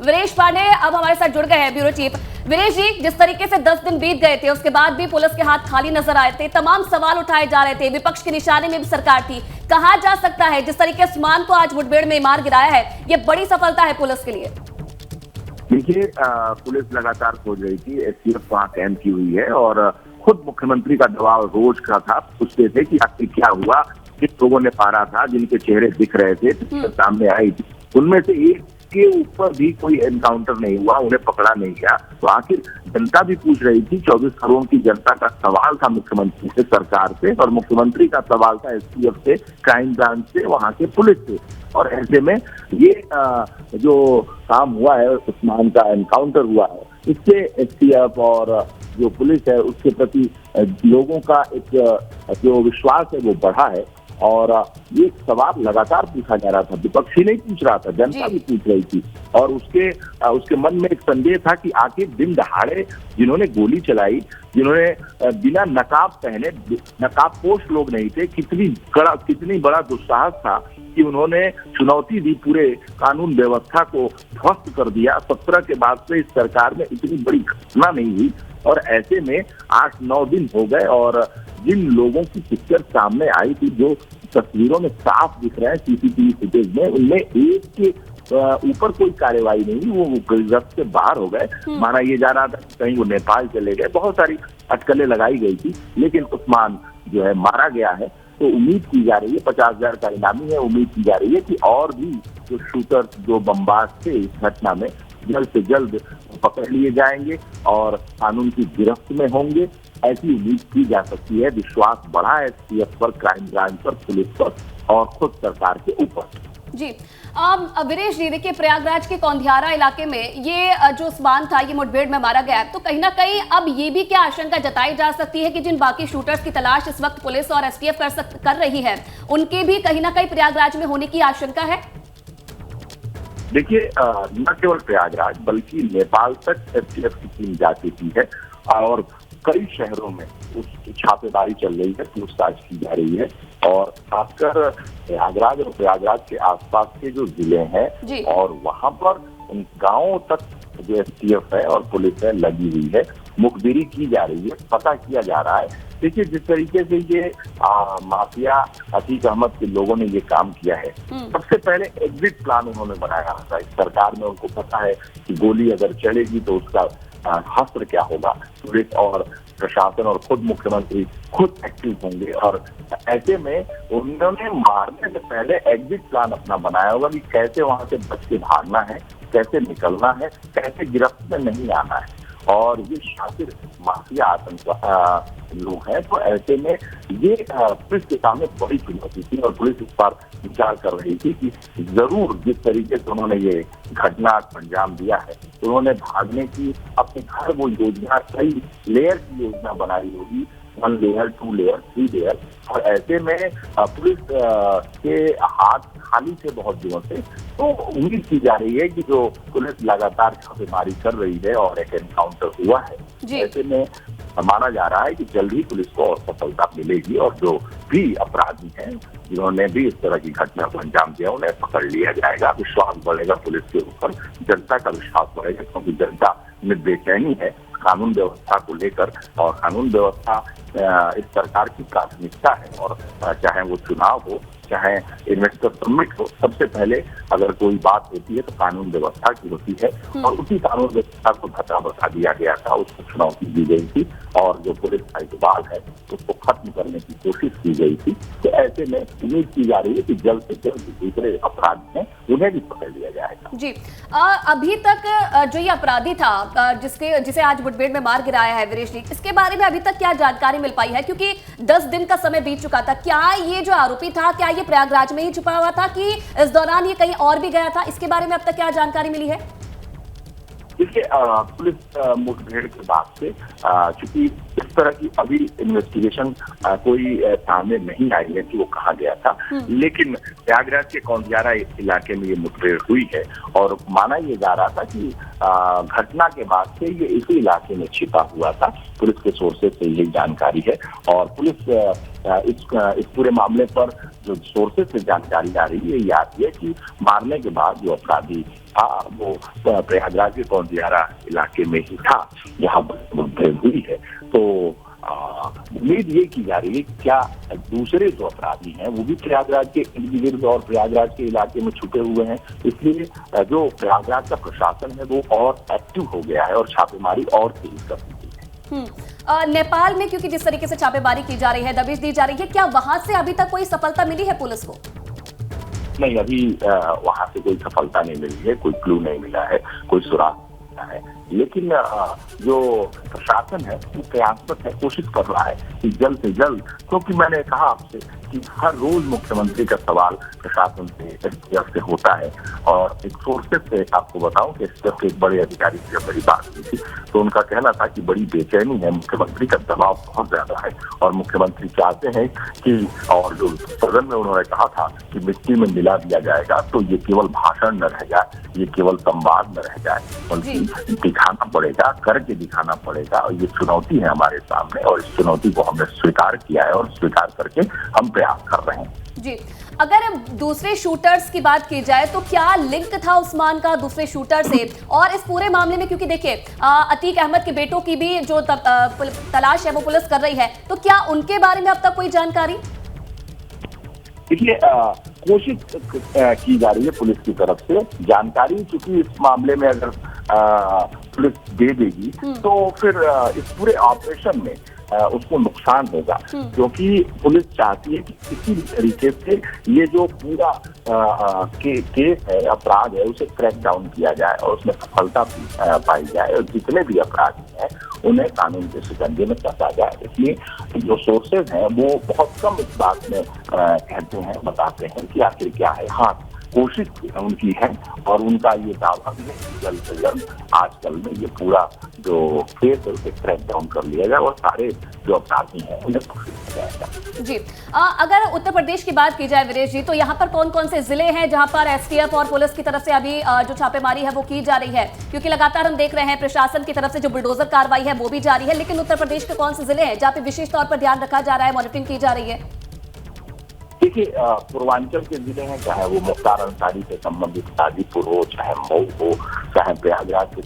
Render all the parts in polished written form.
वीरेश पांडे अब हमारे साथ जुड़ गए हैं, ब्यूरो चीफ। वीरेश जी, जिस तरीके से 10 दिन बीत गए थे, उसके बाद भी पुलिस के हाथ खाली नजर आए थे, तमाम सवाल उठाए जा रहे थे, विपक्ष के निशाने में भी सरकार थी। कहा जा सकता है जिस तरीके से उस्मान को आज मुठभेड़ में मार गिराया है, ये बड़ी सफलता है पुलिस के लिए? देखिए, पुलिस लगातार खोज रही थी, एसटीएफ वहाँ कैंप की हुई है और खुद मुख्यमंत्री का दबाव रोज का था। पूछते थे कि आखिर क्या हुआ, किस लोगों ने पारा था, जिनके चेहरे दिख रहे थे, सामने आई थी, उनमें से एक के ऊपर भी कोई एनकाउंटर नहीं हुआ, उन्हें पकड़ा नहीं गया। तो आखिर जनता भी पूछ रही थी, 24 करोड़ की जनता का सवाल था मुख्यमंत्री से, सरकार से, और मुख्यमंत्री का सवाल था एसटीएफ से, क्राइम ब्रांच से, वहाँ के पुलिस से। और ऐसे में ये जो काम हुआ है, उस्मान का एनकाउंटर हुआ है, इससे एसटीएफ और जो पुलिस है उसके प्रति लोगों का एक जो विश्वास है वो बढ़ा है। और ये सवाल लगातार पूछा जा रहा था, विपक्षी नहीं पूछ रहा था, जनता भी पूछ रही थी। और उसके मन में एक संदेह था कि आखिर दिन दहाड़े जिन्होंने गोली चलाई, जिन्होंने बिना नकाब पहने, नकाबपोश लोग नहीं थे, कितनी बड़ा दुस्साहस था कि उन्होंने चुनौती दी, पूरे कानून व्यवस्था को ध्वस्त कर दिया। 17 के बाद से इस सरकार में इतनी बड़ी घटना नहीं हुई। और ऐसे में 8-9 दिन हो गए और जिन लोगों की पिक्चर सामने आई थी, जो तस्वीरों में साफ दिख रहे हैं सीसीटीवी फुटेज में, उनमें एक के ऊपर कोई कार्रवाई नहीं, वो गिरफ्त से बाहर हो गए। माना ये जा रहा था कि कहीं वो नेपाल चले गए, बहुत सारी अटकलें लगाई गई थी, लेकिन उस्मान जो है मारा गया है। तो उम्मीद की जा रही है, 50,000 का इनामी है, उम्मीद की जा रही है कि और भी जो शूटर, जो बमबाज थे इस घटना में, जल्द से जल्द पकड़ लिए जाएंगे और कानून की गिरफ्त में होंगे, ऐसी उम्मीद की जा सकती है। विश्वास बढ़ा है एसटीएफ पर, क्राइम ब्रांच पर, पुलिस पर और खुद सरकार के ऊपर। जी वीरेश जी, देखिए प्रयागराज के कौंधियारा इलाके में ये जो उस्मान था, ये मुठभेड़ में मारा गया है, तो कहीं ना कहीं अब ये भी क्या आशंका जताई जा सकती है कि जिन बाकी शूटर्स की तलाश इस वक्त पुलिस और एसटीएफ कर रही है, उनके भी कहीं ना कहीं प्रयागराज में होने की आशंका है? देखिए, न केवल प्रयागराज बल्कि नेपाल तक एसटीएफ की टीम जा चुकी है और कई शहरों में उसकी छापेमारी चल रही है, पूछताछ की जा रही है। और खासकर प्रयागराज और प्रयागराज के आसपास के जो जिले हैं और वहां पर उन गांवों तक जो एसटीएफ है और पुलिस है लगी हुई है, मुखबिरी की जा रही है, पता किया जा रहा है। देखिए, जिस तरीके से ये माफिया अतीक अहमद के लोगों ने ये काम किया है, सबसे पहले एग्जिट प्लान उन्होंने बनाया था। इस सरकार में उनको पता है कि गोली अगर चलेगी तो उसका हस्त्र क्या होगा। पुलिस और प्रशासन और खुद मुख्यमंत्री खुद एक्टिव होंगे और ऐसे में उन्होंने मारने से पहले एग्जिट प्लान अपना बनाया होगा कि कैसे वहां से बच के भागना है, कैसे निकलना है, कैसे गिरफ्त में नहीं आना है। और ये शातिर माफिया आतंक लोग हैं, तो ऐसे में ये पुलिस के सामने बड़ी चुनौती थी और पुलिस इस पर विचार कर रही थी कि जरूर जिस तरीके से उन्होंने ये घटना को अंजाम दिया है, तो उन्होंने भागने की अपने घर वो योजना, कई लेयर की योजना बनाई होगी, 1 लेयर, 2 लेयर, 3 लेयर। और ऐसे में पुलिस के हाथ खाली थे बहुत दिनों से, तो उम्मीद की जा रही है कि जो पुलिस लगातार छापेमारी कर रही है और एक एनकाउंटर हुआ है, ऐसे में माना जा रहा है कि जल्द ही पुलिस को और सफलता मिलेगी और जो भी अपराधी हैं, जिन्होंने भी इस तरह की घटना को अंजाम दिया, उन्हें पकड़ लिया जाएगा। विश्वास बढ़ेगा पुलिस के ऊपर, जनता का विश्वास बढ़ेगा, क्योंकि जनता में बेचैनी है कानून व्यवस्था को लेकर। और कानून व्यवस्था इस सरकार की प्राथमिकता है। और चाहे वो चुनाव हो, चाहे इन्वेस्टर समिट हो, सबसे पहले अगर कोई बात होती है तो कानून व्यवस्था की होती है। और उसी कानून व्यवस्था को धक्का बता दिया गया था, उसको चुनौती दी गई थी और जो पुलिस का इकबाल है उसको खत्म करने की कोशिश की गई थी। तो ऐसे में उम्मीद की जा रही है कि जल्द से जल्द दूसरे अपराधी हैं उन्हें भी पकड़ लिया जाएगा। जी, अभी तक जो ये अपराधी था जिसे आज मुठभेड़ में मार गिराया है वीरेश जी, इसके बारे में अभी तक क्या जानकारी मिल पाई है? क्योंकि 10 दिन का समय बीत चुका था। क्या ये जो आरोपी था, क्या ये प्रयागराज में ही छुपा हुआ था कि इस दौरान ये कहीं और भी गया था? इसके बारे में अब तक क्या जानकारी मिली है? देखिए, पुलिस मुठभेड़ के बाद से चूंकि इस तरह की अभी इन्वेस्टिगेशन कोई सामने नहीं आई है कि वो कहाँ गया था, लेकिन प्रयागराज के कौंधियारा इलाके में ये मुठभेड़ हुई है और माना ये जा रहा था कि घटना के बाद से ये इसी इलाके में छिपा हुआ था। पुलिस के सोर्सेज से यही जानकारी है और पुलिस इस पूरे मामले पर जो सोर्सेज से जानकारी आ रही है ये आती है कि मारने के बाद जो अपराधी था वो प्रयागराज के कौंदियारा इलाके में ही था जहां मुठभेड़ हुई है। तो उम्मीद ये की जा रही है क्या दूसरे जो अपराधी हैं वो भी प्रयागराज के इर्द गिर्द और प्रयागराज के इलाके में छुपे हुए हैं, इसलिए जो प्रयागराज का प्रशासन है वो और एक्टिव हो गया है और छापेमारी और तेज कर दी है। नेपाल में क्योंकि जिस तरीके से छापेमारी की जा रही है, दबिश दी जा रही है, क्या वहां से अभी तक कोई सफलता मिली है पुलिस को? नहीं, अभी वहां से कोई सफलता नहीं मिली है, कोई क्लू नहीं मिला है, कोई सुराग है, लेकिन जो प्रशासन है वो प्रयासरत है, कोशिश कर रहा है कि जल्द से जल्द, क्योंकि मैंने कहा आपसे कि हर रोज मुख्यमंत्री का सवाल प्रशासन से, एसटीएफ से होता है। और एक सोर्सेज से आपको बताऊं कि एसटीएफ के एक बड़े अधिकारी से जब मेरी बात की थी तो उनका कहना था कि बड़ी बेचैनी है, मुख्यमंत्री का दबाव बहुत ज्यादा है और मुख्यमंत्री चाहते हैं कि, और जो सदन में उन्होंने कहा था कि मिट्टी में मिला दिया जाएगा, तो ये केवल भाषण न रह जाए, ये केवल संवाद न रह जाए, बल्कि दिखाना पड़ेगा, करके दिखाना पड़ेगा। और ये चुनौती है हमारे सामने और इस चुनौती को हमने स्वीकार किया है और स्वीकार करके हम प्रयास कर रहे हैं। जी, अगर दूसरे शूटर्स की बात की जाए तो क्या लिंक था उस्मान का दूसरे शूटर से? और इस पूरे मामले में क्योंकि देखिए अतीक अहमद के बेटों की भी जो तलाश है वो पुलिस कर रही है, तो क्या उनके बारे में अब तक कोई जानकारी? देखिए, कोशिश की जा रही है पुलिस की तरफ से जानकारी, क्योंकि इस मामले में अगर पुलिस दे देगी तो फिर इस पूरे ऑपरेशन में उसको नुकसान होगा, क्योंकि पुलिस चाहती है कि किसी भी तरीके से ये जो पूरा केस है, अपराध है, उसे क्रैक डाउन किया जाए और उसमें सफलता पाई जाए और जितने भी अपराधी हैं उन्हें कानून के शिकंजे में कसा जाए। इसलिए जो सोर्सेज हैं वो बहुत कम इस बात में कहते हैं, बताते हैं कि आखिर क्या है। हाँ, कोशिश उनकी है और उनका ये दावा भी है जल्द से जल्द आजकल में ये पूरा जो केस है उसे क्रैक डाउन कर लिया जाए और सारे जो अपराधी हैं उन्हें पकड़ लिया जाएगा। जी, अगर उत्तर प्रदेश की बात की जाए वीरेश जी, तो यहाँ पर कौन कौन से जिले हैं जहाँ पर एसटीएफ और पुलिस की तरफ से अभी जो छापेमारी है वो की जा रही है? क्योंकि लगातार हम देख रहे हैं प्रशासन की तरफ से जो बुलडोजर कार्रवाई है वो भी जारी है, लेकिन उत्तर प्रदेश के कौन से जिले हैं जहाँ पे विशेष तौर पर ध्यान रखा जा रहा है, मॉनिटरिंग की जा रही है? देखिए, पूर्वांचल के जिले हैं, चाहे वो मुख्तार अंसारी से संबंधित गाजीपुर हो, चाहे मऊ हो, चाहे प्रयागराज के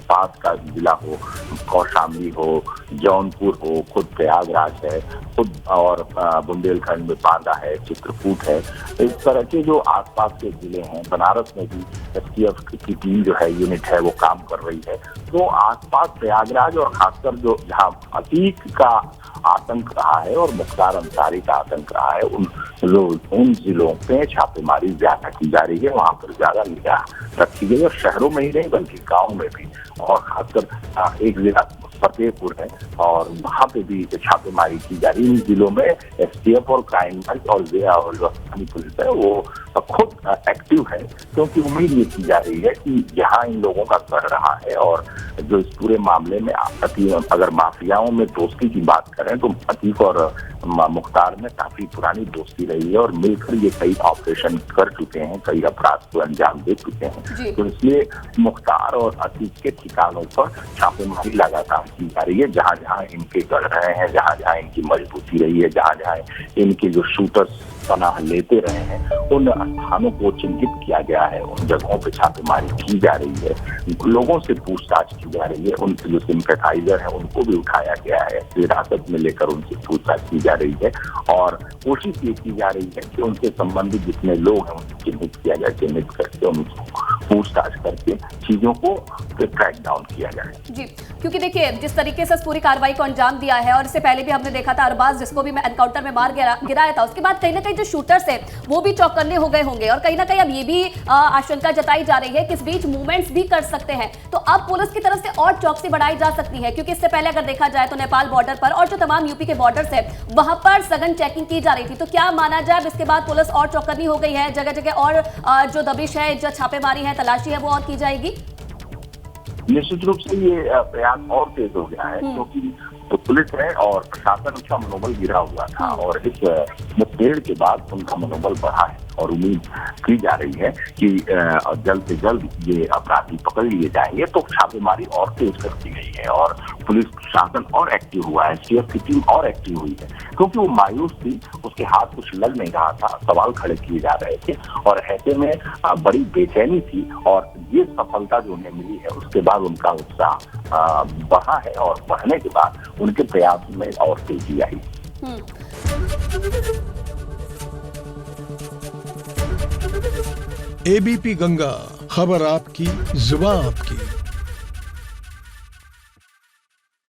पास का जिला हो, कौशाम्बी हो, जौनपुर हो, खुद प्रयागराज है, खुद और बुंदेलखंड में बांदा है, चित्रकूट है, इस तरह के जो आसपास के जिले हैं। बनारस में भी एसटीएफ की टीम जो है, यूनिट है, वो काम कर रही है। तो आसपास प्रयागराज और खासकर जो जहाँ अतीक का आतंक रहा है और मुख्तार अंसारी का आतंक रहा है, उन जिलों पे छापेमारी ज्यादा की जा रही है, वहां पर ज्यादा निगाह रखी गई और शहरों में ही नहीं बल्कि गाँव में भी, और खासकर एक जिला फतेहपुर है और वहां पे भी छापेमारी की जा रही है। इन जिलों में एसटीएफ और क्राइम ब्रांच और जो स्थानीय पुलिस है वो खुद एक्टिव है, क्योंकि उम्मीद ये की जा रही है कि जहां इन लोगों का कर रहा है और जो इस पूरे मामले में अगर माफियाओं में दोस्ती की बात करें तो अतीक और मुख्तार में काफी पुरानी दोस्ती रही है और मिलकर ये कई ऑपरेशन कर चुके हैं, कई अपराध को अंजाम दे चुके हैं। तो इसलिए मुख्तार और अतीक के ठिकानों पर छापेमारी लगातार की जा रही है, जहां जहां इनके गढ़ रहे हैं, जहां जहां इनकी मजबूती रही है, जहां जहां इनके जो शूटर्स पनाह लेते रहे हैं, उन स्थानों को चिन्हित किया गया है, उन जगहों पे छापेमारी की जा रही है, लोगों से पूछताछ की जा रही है, उनके जो सिंपैथाइजर हैं उनको भी उठाया गया है, हिरासत में लेकर उनसे पूछताछ की जा रही है और कोशिश ये की जा रही है कि उनसे संबंधित जितने लोग हैं उनको चिन्हित किया जाए, चिन्हित करके उनको पूछताछ करके चीजों को ट्रैक डाउन किया जाए। जी, क्योंकि देखिए जिस तरीके से इस पूरी कार्रवाई को अंजाम दिया है और इससे पहले भी हमने देखा था अरबाज जिसको भी मैं एनकाउंटर में मार गिराया था, उसके बाद कहीं ना कहीं जो शूटर्स है वो भी चौकन्ने हो गए होंगे और कहीं ना कहीं अब ये भी आशंका जताई जा रही है कि इस बीच मूवमेंट्स भी कर सकते हैं। तो अब पुलिस की तरफ से और चौकसी बढ़ाई जा सकती है, क्योंकि इससे पहले अगर देखा जाए तो नेपाल बॉर्डर पर और जो तमाम यूपी के बॉर्डर्स है वहां पर सघन चेकिंग की जा रही थी। तो क्या माना जाए इसके बाद पुलिस और चौकन्नी हो गई है, जगह जगह और जो दबिश है, जो छापेमारी है, तलाशी है वो और की जाएगी? निश्चित रूप से ये प्रयास और तेज हो गया है, क्योंकि तो पुलिस है और प्रशासन का मनोबल गिरा हुआ था और इस मुठभेड़ के बाद उनका मनोबल बढ़ा है और उम्मीद की जा रही है कि जल्द से जल्द ये अपराधी पकड़ लिए जाएंगे। तो छापेमारी और तेज कर दी गई है और पुलिस प्रशासन और एक्टिव हुआ है, एसटीएफ की टीम और एक्टिव हुई है, क्योंकि वो मायूस थी, उसके हाथ कुछ लग नहीं रहा था, सवाल खड़े किए जा रहे थे और ऐसे में बड़ी बेचैनी थी और ये सफलता जो उन्हें मिली है उसके बाद उनका उत्साह बढ़ा है और बढ़ने के बाद उनके प्रयास में और तेजी आई। एबीपी गंगा, खबर आपकी, जुबान आपकी।